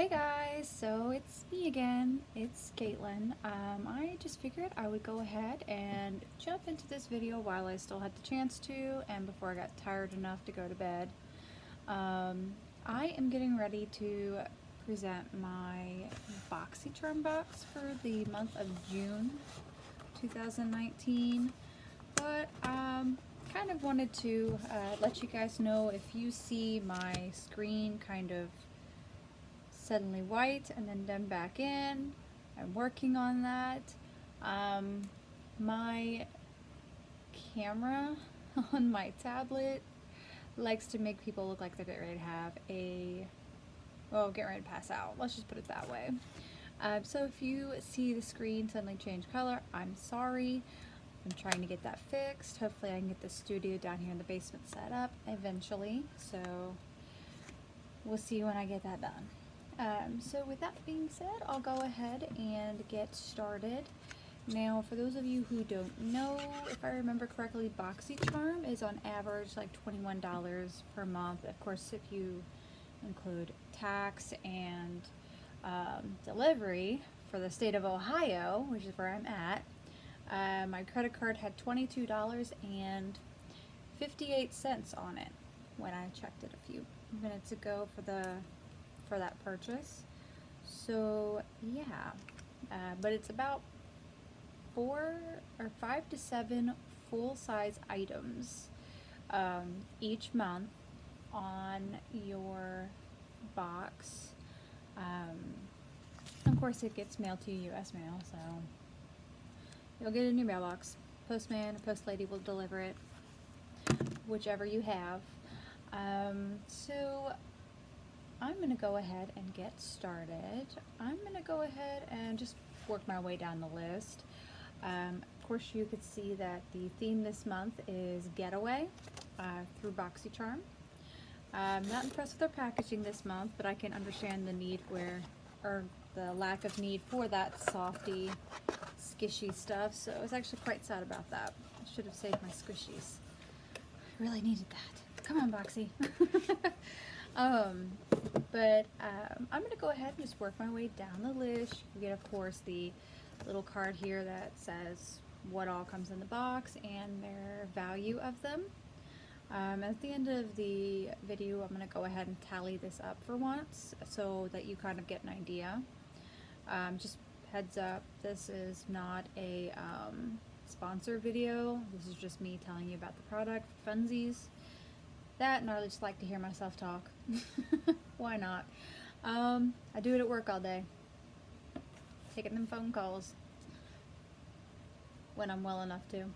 Hey guys, so it's me again, it's Caitlin. I just figured I would go ahead and jump into this video while I still had the chance to and before I got tired enough to go to bed. I am getting ready to present my Boxycharm box for the month of June 2019, but kind of wanted to let you guys know if you see my screen kind of suddenly white and then back in. I'm working on that. My camera on my tablet likes to make people look like they're getting ready to have get ready to pass out. Let's just put it that way. So if you see the screen suddenly change color, I'm sorry. I'm trying to get that fixed. Hopefully I can get the studio down here in the basement set up eventually. So we'll see when I get that done. So with that being said, I'll go ahead and get started. Now, for those of you who don't know, if I remember correctly, Boxycharm is on average like $21 per month. Of course, if you include tax and delivery for the state of Ohio, which is where I'm at, my credit card had $22.58 on it when I checked it a few minutes ago for that purchase. So yeah, but it's about 5 to 7 full-size items each month on your box. Of course it gets mailed to you US mail, so you'll get it in your mailbox. Postman or post lady will deliver it, whichever you have. So I'm going to go ahead and get started. I'm going to go ahead and just work my way down the list. Of course, you could see that the theme this month is Getaway through Boxycharm. I'm not impressed with their packaging this month, but I can understand the need or the lack of need for that softy, squishy stuff. So I was actually quite sad about that. I should have saved my squishies. I really needed that. Come on, Boxy. But I'm going to go ahead and just work my way down the list. You get, of course, the little card here that says what all comes in the box and their value of them. At the end of the video, I'm going to go ahead and tally this up for once so that you kind of get an idea. Just heads up, this is not a sponsor video. This is just me telling you about the product for funsies. That, and I just like to hear myself talk. Why not? I do it at work all day, taking them phone calls when I'm well enough to.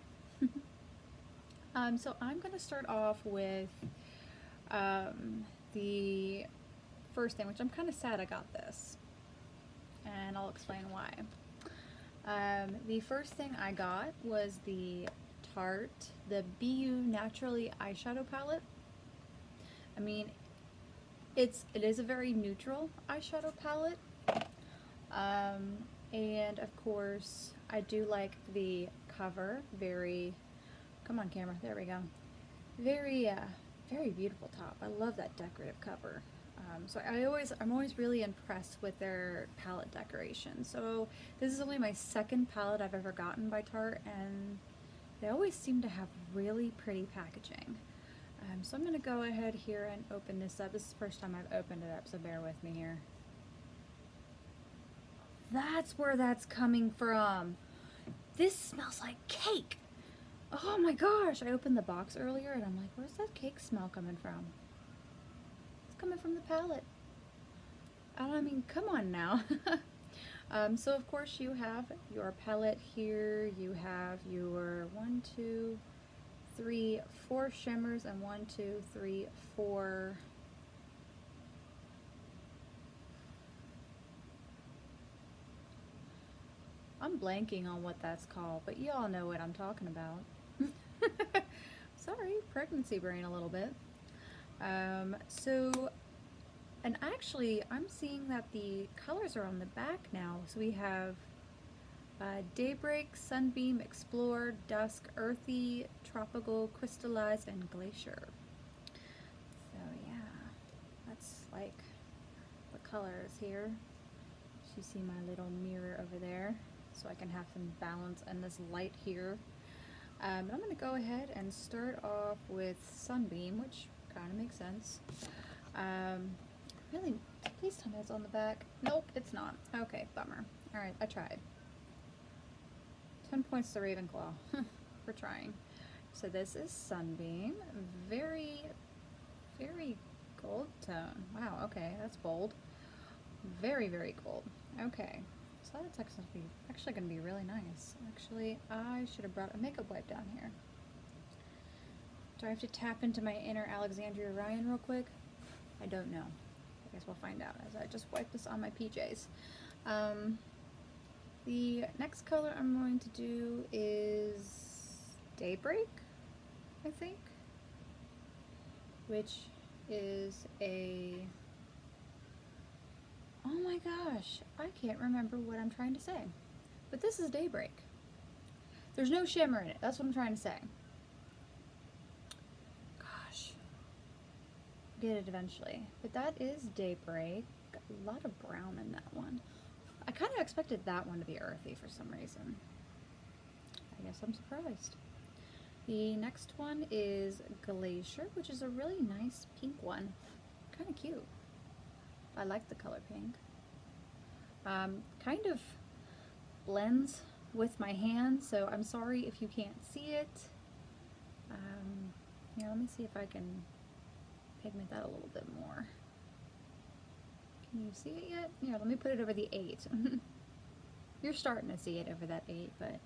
So I'm going to start off with the first thing, which I'm kind of sad I got this, and I'll explain why. The first thing I got was the Tarte, the BU Naturally Eyeshadow Palette. I mean, it is a very neutral eyeshadow palette, and of course I do like the cover. Come on camera, there we go. Very beautiful top. I love that decorative cover. So I'm always really impressed with their palette decoration. So this is only my second palette I've ever gotten by Tarte, and they always seem to have really pretty packaging. So I'm going to go ahead here and open this up. This is the first time I've opened it up, so bear with me here. That's where that's coming from. This smells like cake. Oh my gosh, I opened the box earlier and I'm like, where's that cake smell coming from? It's coming from the palette. I mean, come on now. So of course you have your palette here. You have your 4 shimmers and 4 I'm blanking on what that's called, but you all know what I'm talking about. Sorry, pregnancy brain a little bit. And actually I'm seeing that the colors are on the back now. So we have Daybreak, Sunbeam, Explore, Dusk, Earthy, Tropical, Crystallized, and Glacier. So yeah, that's like colors here. You see my little mirror over there, so I can have some balance in this light here. But I'm going to go ahead and start off with Sunbeam, which kind of makes sense. Really, please tell me it's on the back. Nope, it's not. Okay, bummer. Alright, I tried. 10 points to Ravenclaw for trying. So this is Sunbeam. Very, very gold tone. Wow, okay, that's bold. Very, very gold. Okay, so that's actually going to be really nice. Actually, I should have brought a makeup wipe down here. Do I have to tap into my inner Alexandria Ryan real quick? I don't know. I guess we'll find out as I just wipe this on my PJs. The next color I'm going to do is Daybreak, I think, which is a... Oh my gosh, I can't remember what I'm trying to say. But this is Daybreak. There's no shimmer in it, that's what I'm trying to say. Gosh. Get it eventually. But that is Daybreak. A lot of brown in that one. I kind of expected that one to be earthy for some reason. I guess I'm surprised. The next one is Glacier, which is a really nice pink one. Kind of cute. I like the color pink. Kind of blends with my hand, so I'm sorry if you can't see it. Yeah, let me see if I can pigment that a little bit more. Can you see it yet? Yeah, let me put it over the 8. You're starting to see it over that 8, but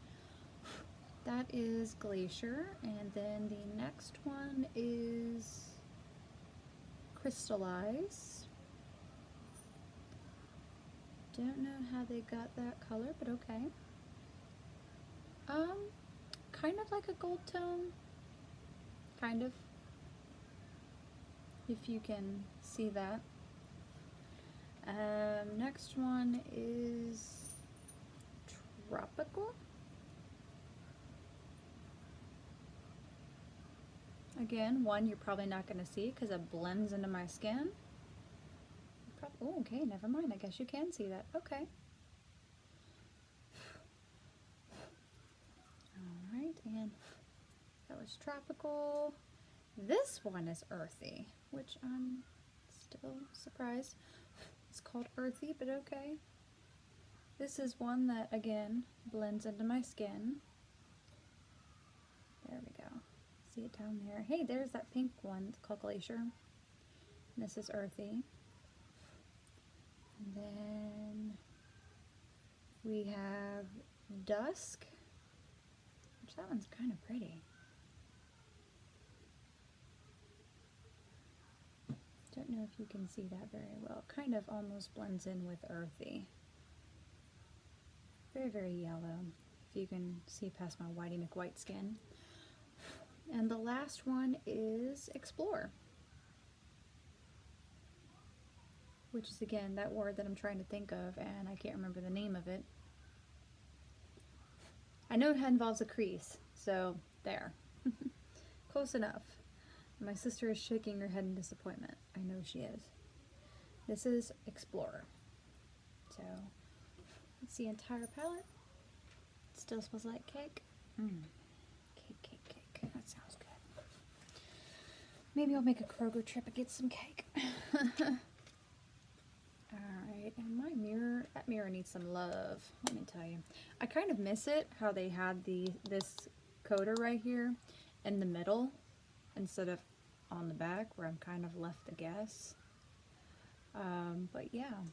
that is Glacier. And then the next one is Crystallize. Don't know how they got that color, but okay. Kind of like a gold tone. Kind of. If you can see that. Next one is Tropical. Again, one you're probably not going to see because it blends into my skin. Oh, okay, never mind. I guess you can see that. Okay. Alright, and that was Tropical. This one is Earthy, which I'm still surprised. It's called Earthy, but okay. This is one that, again, blends into my skin. There we go. See it down there. Hey, there's that pink one. It's called Glacier. This is Earthy. And then we have Dusk, which that one's kind of pretty. Don't know if you can see that very well. Kind of almost blends in with Earthy. Very, very yellow, if you can see past my Whitey McWhite skin. And the last one is Explore, which is again that word that I'm trying to think of and I can't remember the name of it. I know it involves a crease, so there. Close enough. My sister is shaking her head in disappointment. I know she is. This is Explorer. So, it's the entire palette. It still smells like cake. Cake. That sounds good. Maybe I'll make a Kroger trip and get some cake. Alright, and my mirror, that mirror needs some love, let me tell you. I kind of miss it, how they had this coater right here in the middle, instead of on the back, where I'm kind of left to guess. But yeah.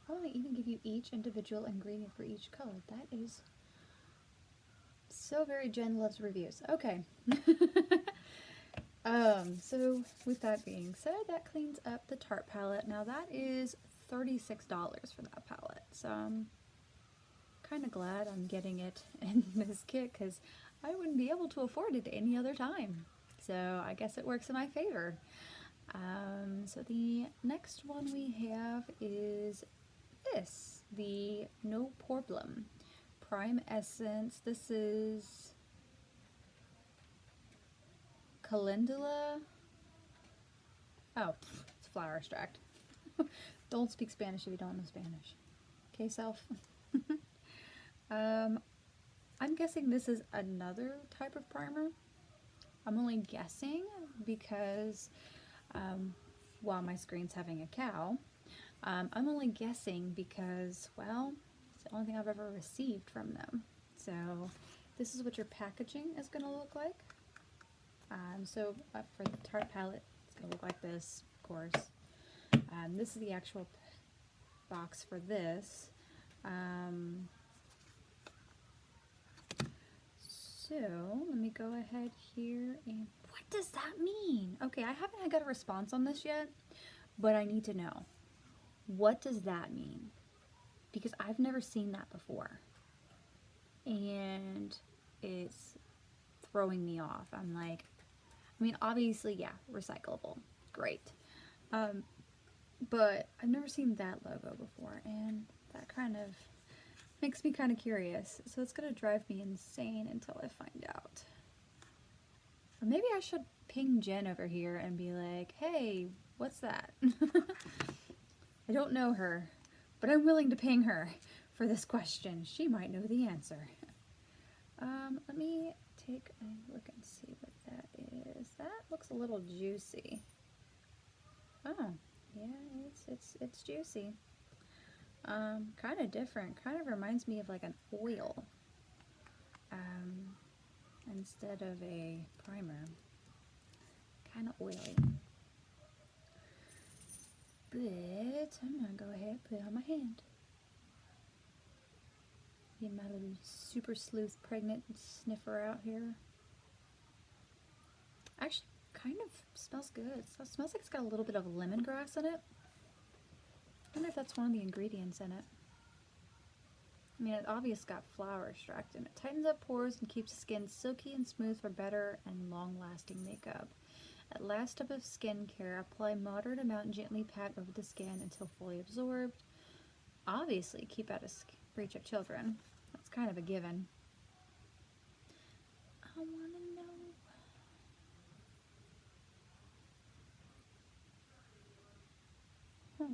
Oh, they even give you each individual ingredient for each color. That is so very Jen loves reviews. Okay. So with that being said, that cleans up the Tarte palette. Now that is $36 for that palette. So I'm kind of glad I'm getting it in this kit because I wouldn't be able to afford it any other time. So I guess it works in my favor. So the next one we have is this, the No Poreblem Prime Essence. This is calendula. Oh, it's flower extract. Don't speak Spanish if you don't know Spanish. Okay, self. I'm guessing this is another type of primer. I'm only guessing because while my screen's having a cow, I'm only guessing because, well, it's the only thing I've ever received from them. So this is what your packaging is going to look like. So for the Tarte palette, it's going to look like this, of course. This is the actual box for this. So let me go ahead here and what does that mean? Okay, I haven't got a response on this yet, but I need to know. What does that mean? Because I've never seen that before. And it's throwing me off. I'm like, I mean, obviously, yeah, recyclable. Great. But I've never seen that logo before, and that kind of makes me kind of curious. So it's going to drive me insane until I find out. Or maybe I should ping Jen over here and be like, hey, what's that? I don't know her, but I'm willing to ping her for this question. She might know the answer. Let me take a look and see what that is. That looks a little juicy. Oh, yeah, it's juicy. Kind of different. Kind of reminds me of like an oil instead of a primer. Kind of oily. But I'm gonna go ahead and put it on my hand. Get my little super sleuth pregnant sniffer out here. Actually, kind of smells good. So it smells like it's got a little bit of lemongrass in it. I wonder if that's one of the ingredients in it. I mean, it obviously got flower extract in it. Tightens up pores and keeps the skin silky and smooth for better and long-lasting makeup. At last step of skincare, apply moderate amount and gently pat over the skin until fully absorbed. Obviously, keep out of reach of children. That's kind of a given. I want to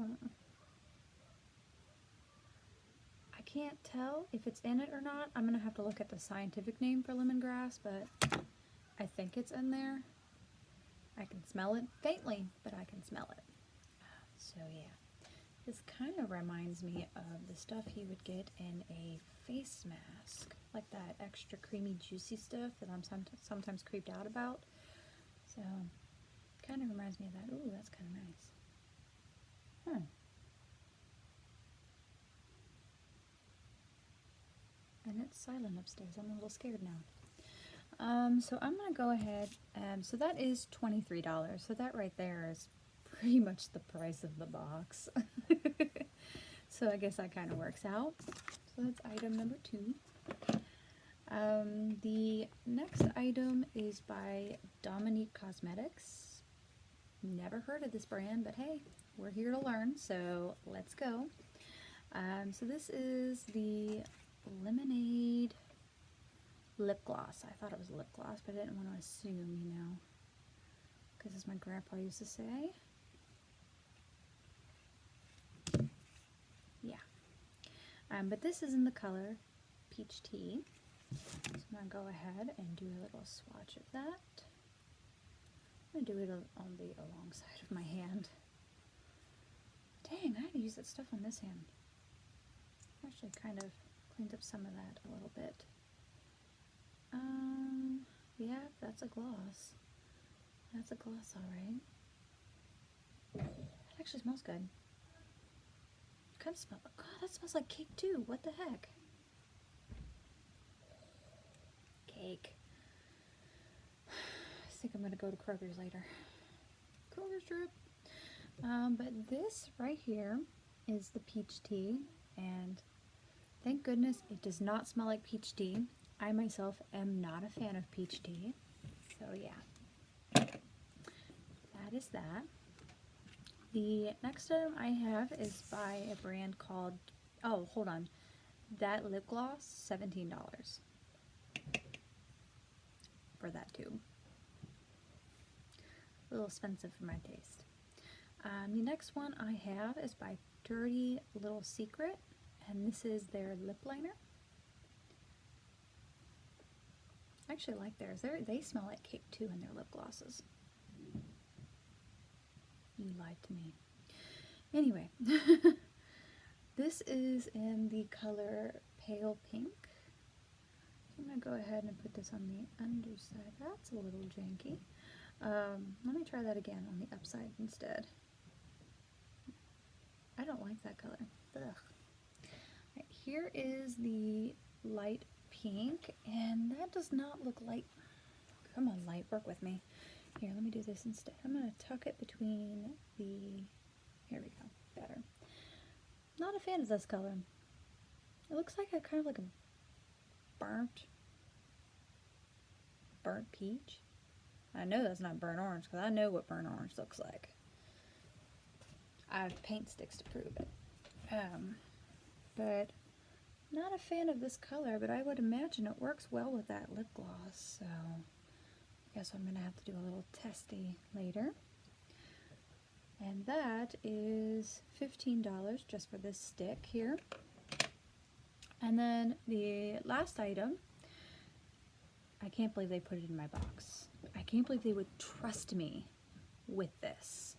know. I can't tell if it's in it or not. I'm going to have to look at the scientific name for lemongrass, but I think it's in there. I can smell it faintly, but I can smell it. So yeah, this kind of reminds me of the stuff you would get in a face mask, like that extra creamy, juicy stuff that I'm sometimes creeped out about. So, kind of reminds me of that. Ooh, that's kind of nice. And it's silent upstairs. I'm a little scared now. So I'm gonna go ahead. So that is $23. So that right there is pretty much the price of the box. So I guess that kind of works out. So that's item number 2. The next item is by Dominique Cosmetics. Never heard of this brand, but hey, we're here to learn, so let's go. So this is the Lemonade lip gloss. I thought it was lip gloss, but I didn't want to assume, you know, because as my grandpa used to say. Yeah. But this is in the color Peach Tea. So I'm going to go ahead and do a little swatch of that. I'm going to do it on the alongside of my hand. Dang, I had to use that stuff on this hand. Actually kind of cleaned up some of that a little bit. Yeah, that's a gloss. That's a gloss, alright. That actually smells good. Kind of smells, God, that smells like cake too. What the heck? Cake. I think I'm gonna go to Kroger's later. Kroger's trip. But this right here is the peach tea, and thank goodness it does not smell like peach tea. I myself am not a fan of peach tea, so yeah, that is that. The next item I have is by a brand called, oh, hold on, that lip gloss, $17 for that tube. A little expensive for my taste. The next one I have is by Dirty Little Secret, and this is their lip liner. I actually like theirs. They smell like cake too in their lip glosses. You lied to me. Anyway, this is in the color Pale Pink. I'm going to go ahead and put this on the underside. That's a little janky. Let me try that again on the upside instead. I don't like that color. Ugh. Right, here is the light pink, and that does not look light. Come on, light, work with me. Here, let me do this instead. I'm going to tuck it between the, here we go, better. Not a fan of this color. It looks like kind of like a burnt peach. I know that's not burnt orange because I know what burnt orange looks like. I have paint sticks to prove it. But not a fan of this color, but I would imagine it works well with that lip gloss, so I guess I'm going to have to do a little testy later. And that is $15 just for this stick here. And then the last item, I can't believe they put it in my box. I can't believe they would trust me with this.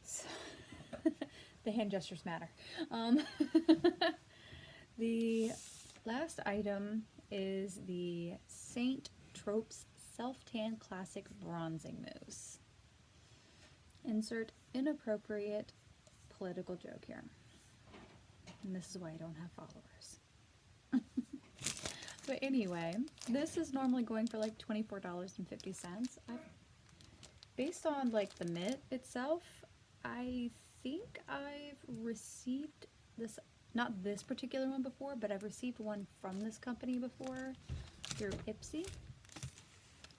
So the hand gestures matter. The last item is the Saint Tropez Self-Tan Classic Bronzing Mousse. Insert inappropriate political joke here. And this is why I don't have followers. But anyway, this is normally going for like $24.50. Based on like the mitt itself, I think I've received this, not this particular one before, but I've received one from this company before through Ipsy.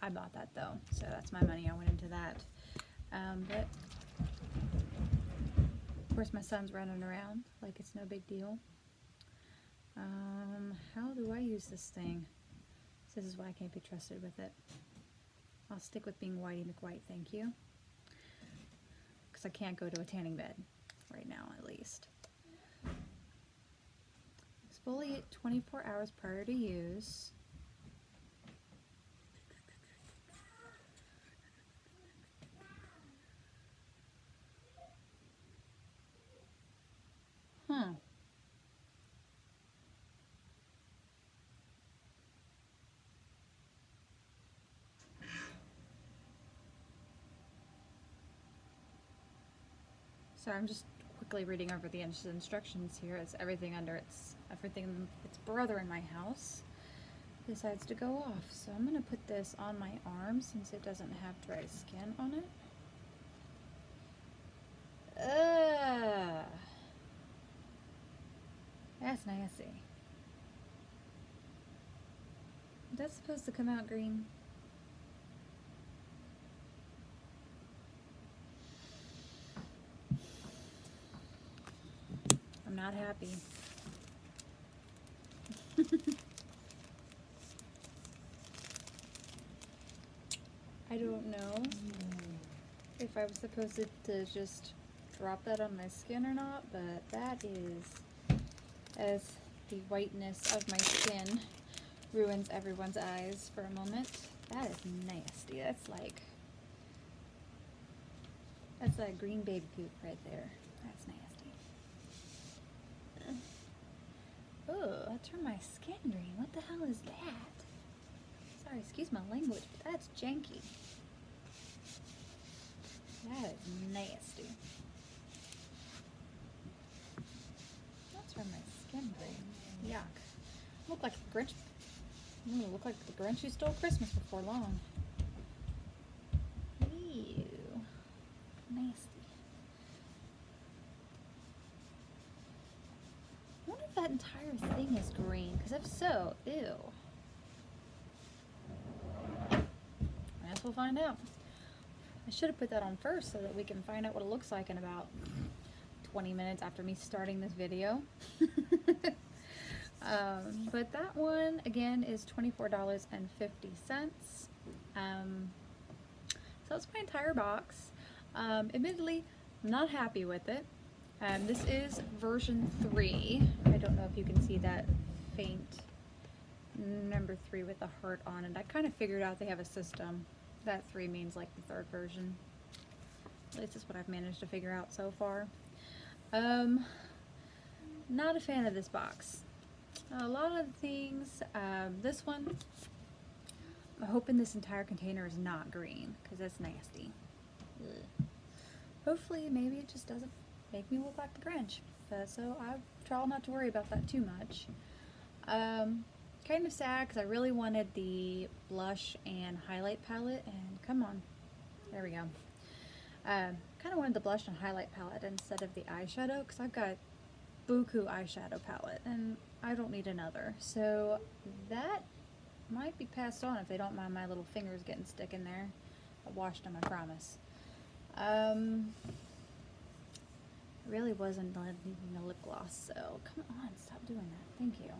I bought that though, so that's my money. I went into that. But of course my son's running around like it's no big deal. How do I use this thing? This is why I can't be trusted with it. I'll stick with being Whitey McWhite, thank you. Because I can't go to a tanning bed right now, at least. Exfoliate 24 hours prior to use. Huh. So I'm just quickly reading over the instructions here. It's everything its brother in my house decides to go off. So I'm gonna put this on my arm since it doesn't have dry skin on it. That's nasty. That's supposed to come out green. I'm not happy. I don't know if I was supposed to just drop that on my skin or not, but that is, as the whiteness of my skin ruins everyone's eyes for a moment, that is nasty. That's like green baby poop right there. That's nasty. Oh, that turned my skin green. What the hell is that? Sorry, excuse my language, but that's janky. That is nasty. That turned my skin green. Yuck. Look like the Grinch. I'm gonna look like the Grinch who stole Christmas before long. Ew. Nasty. I wonder if that entire thing is green, because if so, ew. I guess we'll find out. I should have put that on first so that we can find out what it looks like in about 20 minutes after me starting this video. But that one, again, is $24.50. So that's my entire box. Admittedly, I'm not happy with it. This is version 3. I don't know if you can see that faint number 3 with the heart on it. I kind of figured out they have a system. That 3 means like the 3rd version. At least that's what I've managed to figure out so far. Not a fan of this box. A lot of things, this one, I'm hoping this entire container is not green, because that's nasty. Ugh. Hopefully, maybe it just doesn't make me look like the Grinch. So I try not to worry about that too much. Kind of sad, because I really wanted the blush and highlight palette, and come on, there we go. Kind of wanted the blush and highlight palette instead of the eyeshadow, because I've got buku eyeshadow palette, and I don't need another. So that might be passed on if they don't mind my little fingers getting stuck in there. I washed them, I promise. I really wasn't needing a lip gloss, so come on, stop doing that. Thank you.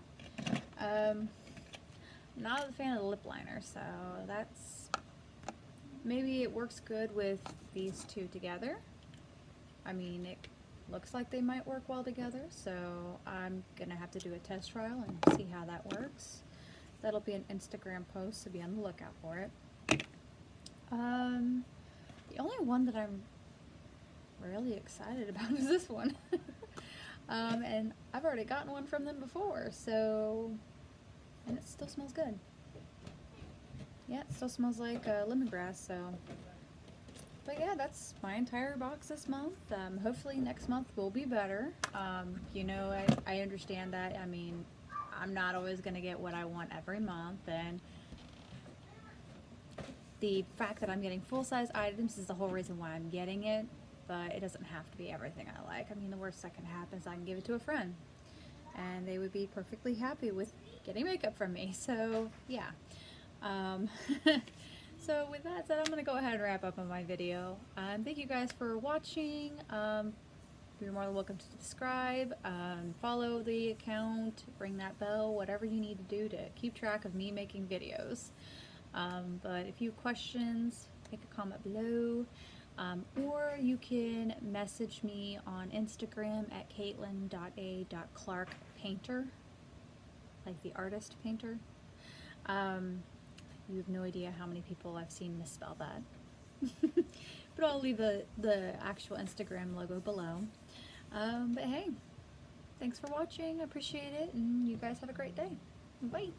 Not a fan of the lip liner, so that's, maybe it works good with these two together. I mean, it looks like they might work well together, so I'm gonna have to do a test trial and see how that works. That'll be an Instagram post, so be on the lookout for it. The only one that I'm really excited about is this one. And I've already gotten one from them before, so, and it still smells good. Yeah, it still smells like lemongrass, so. But yeah, that's my entire box this month. Hopefully next month will be better. You know, I understand that. I mean, I'm not always going to get what I want every month, and the fact that I'm getting full-size items is the whole reason why I'm getting it, but it doesn't have to be everything I like. I mean, the worst that can happen is I can give it to a friend, and they would be perfectly happy with getting makeup from me, so yeah. So with that said, I'm going to go ahead and wrap up on my video. Thank you guys for watching. You're more than welcome to subscribe, follow the account, ring that bell, whatever you need to do to keep track of me making videos. But if you have questions, make a comment below, or you can message me on Instagram at caitlin.a.clarkpainter, like the artist painter. You have no idea how many people I've seen misspell that. But I'll leave the actual Instagram logo below. But hey, thanks for watching. I appreciate it, and you guys have a great day. Bye.